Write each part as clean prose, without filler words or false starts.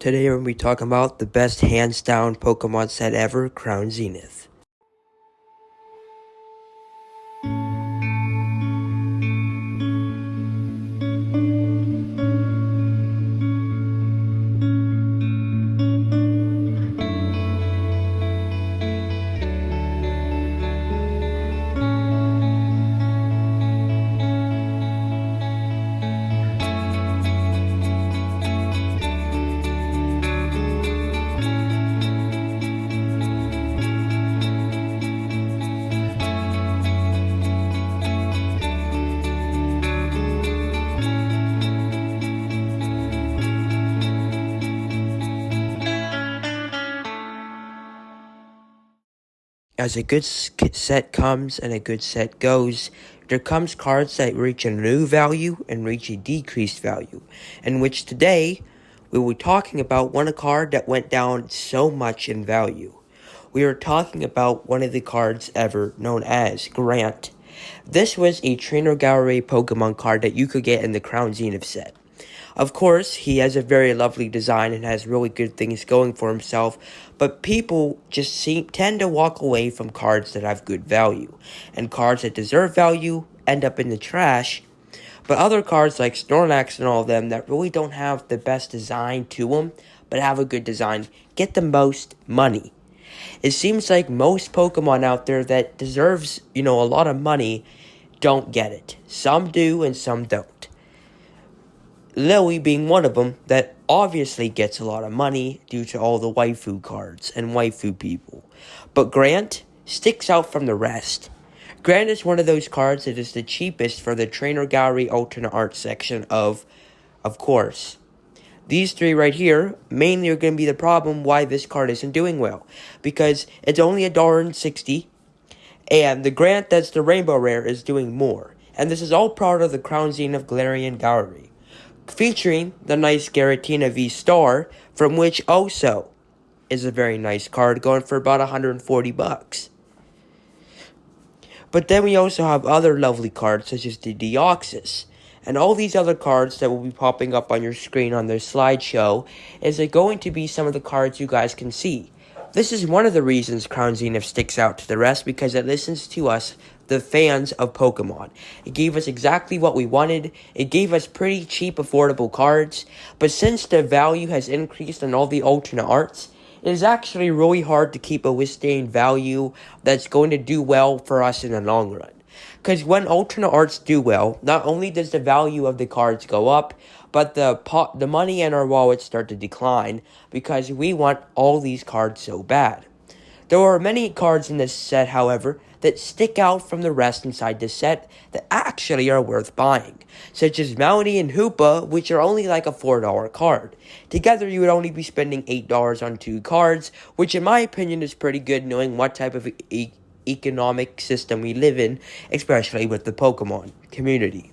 Today we're going to be talking about the best hands down Pokemon set ever, Crown Zenith. As a good set comes and a good set goes, there comes cards that reach a new value and reach a decreased value, in which today we will be talking about one card that went down so much in value. We are talking about one of the cards ever known as Grant. This was a Trainer Gallery Pokemon card that you could get in the Crown Zenith set. Of course, he has a very lovely design and has really good things going for himself, but people just tend to walk away from cards that have good value, and cards that deserve value end up in the trash. But other cards like Snorlax and all of them that really don't have the best design to them, but have a good design, get the most money. It seems like most Pokemon out there that deserves, a lot of money don't get it. Some do and some don't. Lily being one of them that obviously gets a lot of money due to all the waifu cards and waifu people. But Grant sticks out from the rest. Grant is one of those cards that is the cheapest for the Trainer Gallery alternate art section of course. These three right here mainly are going to be the problem why this card isn't doing well. Because it's only $1.60, and the Grant that's the Rainbow Rare is doing more. And this is all part of the Crown Zenith Galarian Gallery, featuring the nice Giratina V-Star, from which also is a very nice card, going for about $140. But then we also have other lovely cards, such as the Deoxys. And all these other cards that will be popping up on your screen on this slideshow is going to be some of the cards you guys can see. This is one of the reasons Crown Zenith sticks out to the rest, because it listens to us, the fans of Pokemon. It gave us exactly what we wanted. It gave us pretty cheap, affordable cards. But since the value has increased on all the alternate arts, it is actually really hard to keep a withstand value that's going to do well for us in the long run. Because when alternate arts do well, not only does the value of the cards go up, but the money in our wallets start to decline, because we want all these cards so bad. There are many cards in this set, however, that stick out from the rest inside this set that actually are worth buying, such as Melody and Hoopa, which are only like a $4 card. Together, you would only be spending $8 on two cards, which in my opinion is pretty good, knowing what type of economic system we live in, especially with the Pokemon community.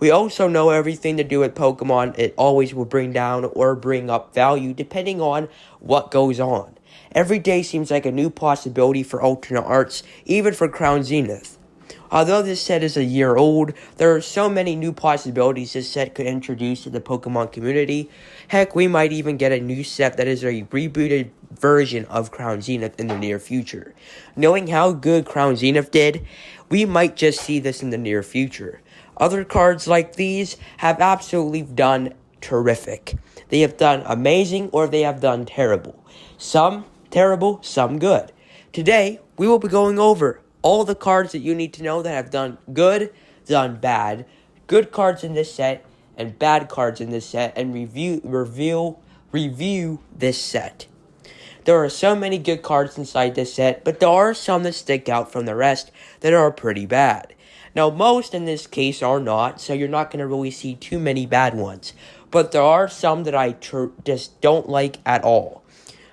We also know everything to do with Pokemon, it always will bring down or bring up value depending on what goes on. Every day seems like a new possibility for alternate arts, even for Crown Zenith. Although this set is a year old, there are so many new possibilities this set could introduce to the Pokemon community. Heck, we might even get a new set that is a rebooted version of Crown Zenith in the near future. Knowing how good Crown Zenith did, we might just see this in the near future. Other cards like these have absolutely done terrific. They have done amazing, or they have done terrible. Some terrible, some good. Today, we will be going over all the cards that you need to know that have done good, done bad, good cards in this set, and bad cards in this set, and review this set. There are so many good cards inside this set, but there are some that stick out from the rest that are pretty bad. Now, most in this case are not, so you're not going to really see too many bad ones. But there are some that I just don't like at all.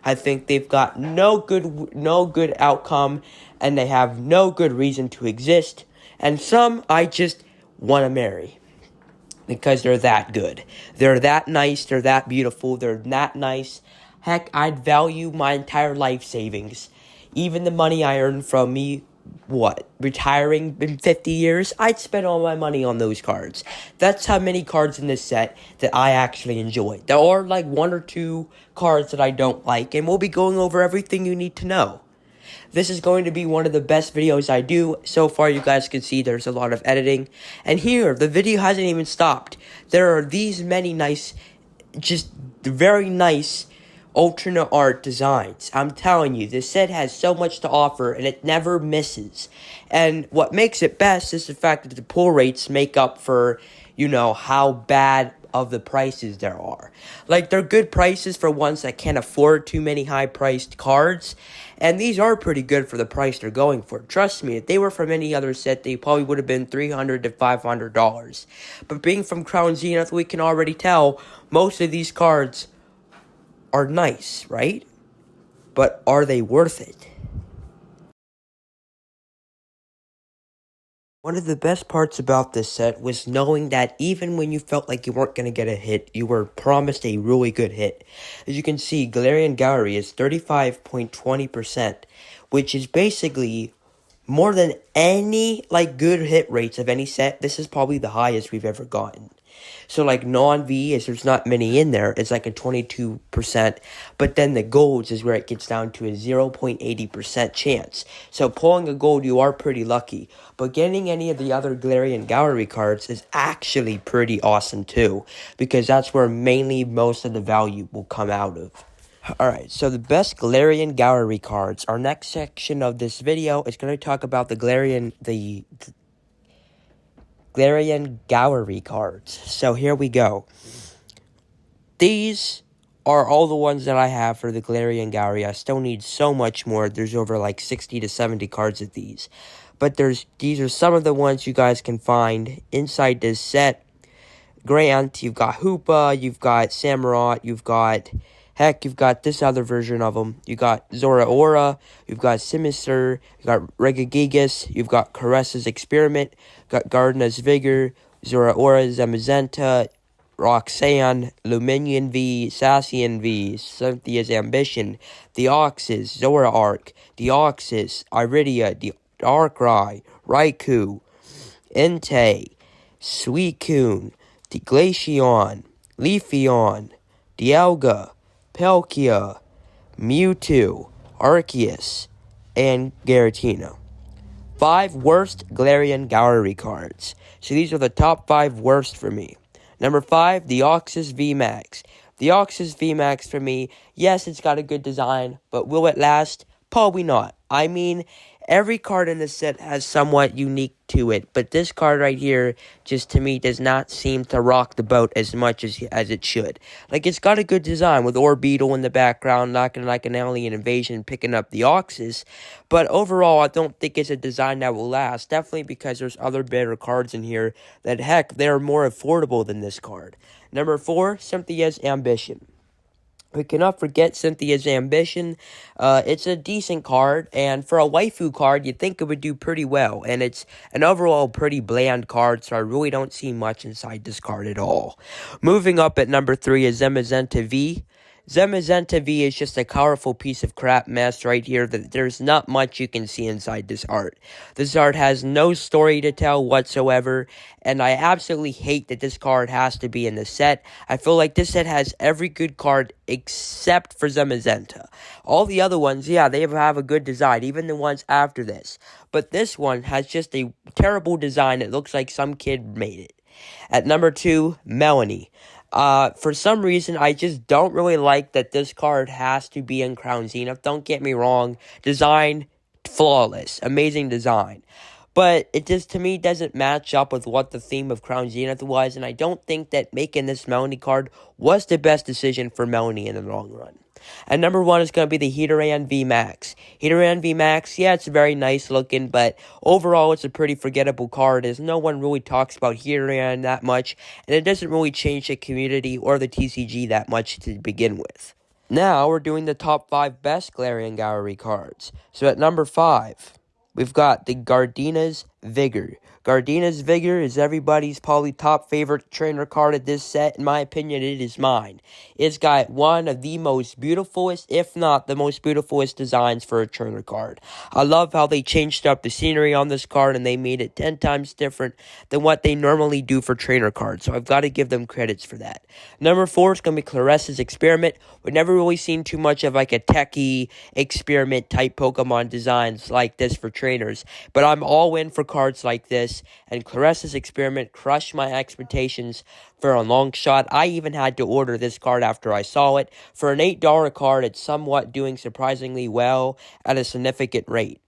I think they've got no good outcome, and they have no good reason to exist. And some I just want to marry, because they're that good. They're that nice, they're that beautiful, they're that nice. Heck, I'd value my entire life savings, even the money I earn from me retiring in 50 years, I'd spend all my money on those cards. That's how many cards in this set that I actually enjoy. There are like one or two cards that I don't like, and we'll be going over everything you need to know. This is going to be one of the best videos I do. So far, you guys can see there's a lot of editing. And here, the video hasn't even stopped. There are these many nice, just very nice alternate art designs. I'm telling you, this set has so much to offer, and it never misses. And what makes it best is the fact that the pull rates make up for, how bad of the prices there are. Like, they're good prices for ones that can't afford too many high-priced cards, and these are pretty good for the price they're going for. Trust me, if they were from any other set, they probably would have been $300 to $500. But being from Crown Zenith, we can already tell most of these cards are nice, right? But are they worth it? One of the best parts about this set was knowing that even when you felt like you weren't going to get a hit, you were promised a really good hit. As you can see, Galarian Gallery is 35.20%, which is basically more than any, good hit rates of any set. This is probably the highest we've ever gotten. So, non-V, as there's not many in there, it's like a 22%. But then the golds is where it gets down to a 0.80% chance. So, pulling a gold, you are pretty lucky. But getting any of the other Galarian Gallery cards is actually pretty awesome, too. Because that's where mainly most of the value will come out of. Alright, so the best Galarian Gallery cards. Our next section of this video is going to talk about the Galarian Gallery cards. So here we go. These are all the ones that I have for the Galarian Gallery. I still need so much more. There's over 60 to 70 cards of these. But these are some of the ones you guys can find inside this set. Grant, you've got Hoopa, you've got Samurott, you've got this other version of them. You got Zeraora, you've got Simister, you've got Regigigas, you've got Caressa's Experiment, got Gardena's Vigor, Zeraora, Zamazenta, Roxanne, Luminion V, Sassian V, Cynthia's Ambition, Deoxys, Zoroark, Deoxys, Iridia, Darkrai, Raikou, Entei, Suicune, Glaceon, Leafeon, Dialga, Palkia, Mewtwo, Arceus, and Giratina. 5 worst Galarian Gallery cards. So these are the top 5 worst for me. Number 5, Deoxys VMAX. Deoxys VMAX for me, yes, it's got a good design, but will it last? Probably not. I mean, every card in this set has somewhat unique to it, but this card right here, just to me, does not seem to rock the boat as much as it should. It's got a good design with Orbeetle in the background, knocking like an alien invasion, picking up the Oxys, but overall, I don't think it's a design that will last, definitely because there's other better cards in here that, heck, they're more affordable than this card. Number 4, Cynthia's Ambition. We cannot forget Cynthia's Ambition. It's a decent card, and for a waifu card, you'd think it would do pretty well. And it's an overall pretty bland card, so I really don't see much inside this card at all. Moving up at number 3 is Zamazenta V. Zamazenta V is just a colorful piece of crap mess right here that there's not much you can see inside this art. This art has no story to tell whatsoever, and I absolutely hate that this card has to be in the set. I feel like this set has every good card except for Zamazenta. All the other ones, yeah, they have a good design, even the ones after this. But this one has just a terrible design. It looks like some kid made it. At number 2, Melanie. For some reason, I just don't really like that this card has to be in Crown Zenith. Don't get me wrong. Design, flawless. Amazing design. But it just, to me, doesn't match up with what the theme of Crown Zenith was. And I don't think that making this Melanie card was the best decision for Melanie in the long run. And number 1 is going to be the Heatran VMAX. Heatran VMAX, yeah, it's very nice looking, but overall it's a pretty forgettable card as no one really talks about Heatran that much, and it doesn't really change the community or the TCG that much to begin with. Now we're doing the top 5 best Galarian Gallery cards. So at number 5, we've got the Gardena's Vigor. Gardenia's Vigor is everybody's probably top favorite trainer card of this set. In my opinion, it is mine. It's got one of the most beautifulest, if not the most beautifulest designs for a trainer card. I love how they changed up the scenery on this card and they made it 10 times different than what they normally do for trainer cards. So I've got to give them credits for that. Number 4 is going to be Clarissa's Experiment. We've never really seen too much of like a techie experiment type Pokemon designs like this for trainers. But I'm all in for cards like this, and Clarissa's Experiment crushed my expectations for a long shot. I even had to order this card after I saw it. For an $8 card, it's somewhat doing surprisingly well at a significant rate.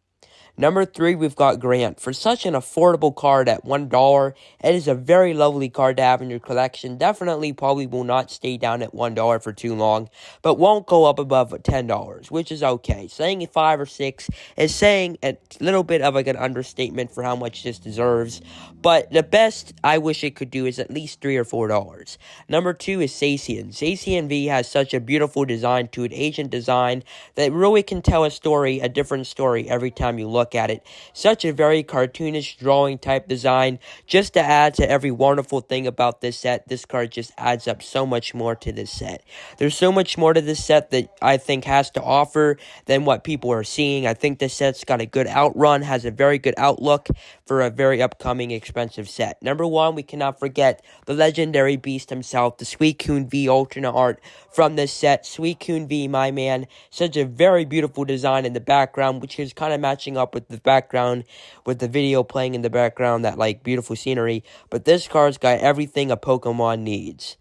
Number 3, we've got Grant. For such an affordable card at $1, it is a very lovely card to have in your collection. Definitely probably will not stay down at $1 for too long, but won't go up above $10, which is okay. Saying 5 or 6 is saying a little bit of like an understatement for how much this deserves, but the best I wish it could do is at least $3 or $4. Number 2 is Sacian. Sacian V has such a beautiful design to it, agent design, that really can tell a different story every time you look at it. Such a very cartoonish drawing type design. Just to add to every wonderful thing about this set, this card just adds up so much more to this set. There's so much more to this set that I think has to offer than what people are seeing. I think this set's got a good outrun, has a very good outlook for a very upcoming expensive set. Number 1, we cannot forget the legendary beast himself, the Suicune V alternate art from this set. Suicune V, my man, such a very beautiful design in the background, which is kind of matching up with the background, with the video playing in the background, that like beautiful scenery. But this card's got everything a Pokemon needs.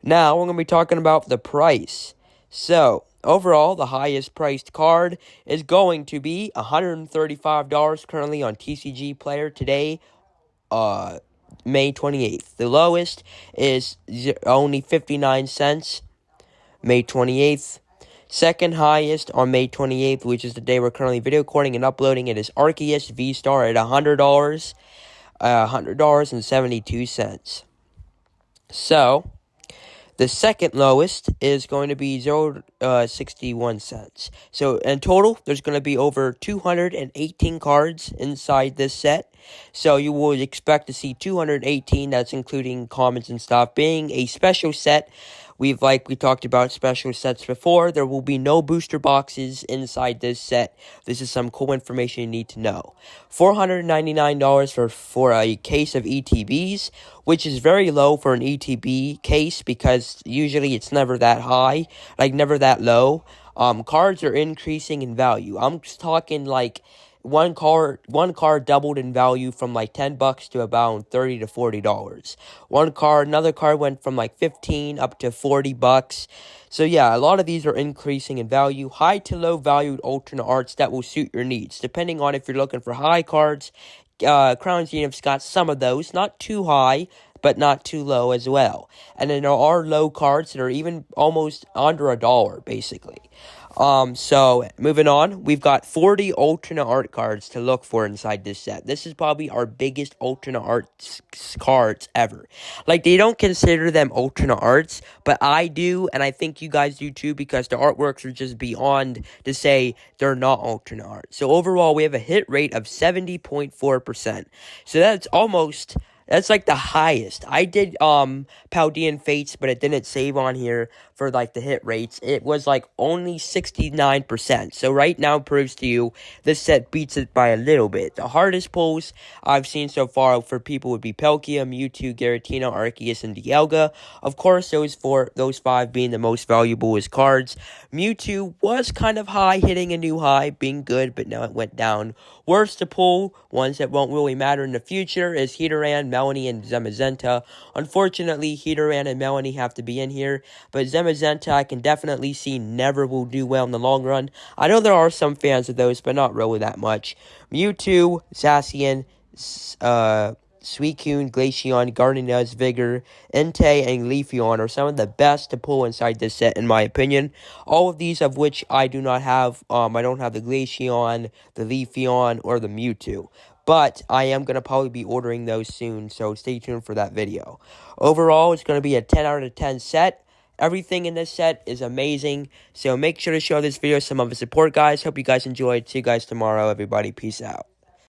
Now, we're going to be talking about the price. So, overall, the highest priced card is going to be $135 currently on TCG Player today, May 28th. The lowest is only 59 cents, May 28th. Second highest on May 28th, which is the day we're currently video recording and uploading it, is Arceus V-Star at $100, $100.72. So, the second lowest is going to be 61 cents. So, in total, there's going to be over 218 cards inside this set. So, you will expect to see 218, that's including commons and stuff, being a special set. We talked about special sets before. There will be no booster boxes inside this set. This is some cool information you need to know. $499 for a case of ETBs, which is very low for an ETB case because usually it's never that high, like never that low. Cards are increasing in value. I'm just talking like one card doubled in value from like $10 to about $30 to $40. Another card went from like $15 up to $40. So yeah, a lot of these are increasing in value. High to low valued alternate arts that will suit your needs, depending on if you're looking for high cards. Crown Zenith's got some of those, not too high, but not too low as well. And then there are low cards that are even almost under $1, basically. So, moving on, we've got 40 alternate art cards to look for inside this set. This is probably our biggest alternate art cards ever. Like, they don't consider them alternate arts, but I do, and I think you guys do too, because the artworks are just beyond to say they're not alternate art. So, overall, we have a hit rate of 70.4%. So, that's like the highest. I did Paldean Fates, but it didn't save on here for like the hit rates. It was like only 69%. So right now proves to you this set beats it by a little bit. The hardest pulls I've seen so far for people would be Palkia, Mewtwo, Giratina, Arceus, and Dialga. Of course, those 5 being the most valuable as cards. Mewtwo was kind of high, hitting a new high, being good, but now it went down. Worst to pull, ones that won't really matter in the future, is Heatran, Melanie, and Zamazenta. Unfortunately, Heatran and Melanie have to be in here, but Zamazenta I can definitely see never will do well in the long run. I know there are some fans of those, but not really that much. Mewtwo, Zacian, Suicune, Glaceon, Gardenia's Vigor, Entei, and Leafeon are some of the best to pull inside this set, in my opinion. All of these of which I do not have. I don't have the Glaceon, the Leafeon, or the Mewtwo. But I am going to probably be ordering those soon, so stay tuned for that video. Overall, it's going to be a 10 out of 10 set. Everything in this set is amazing, so make sure to show this video some of the support, guys. Hope you guys enjoyed. See you guys tomorrow, everybody. Peace out.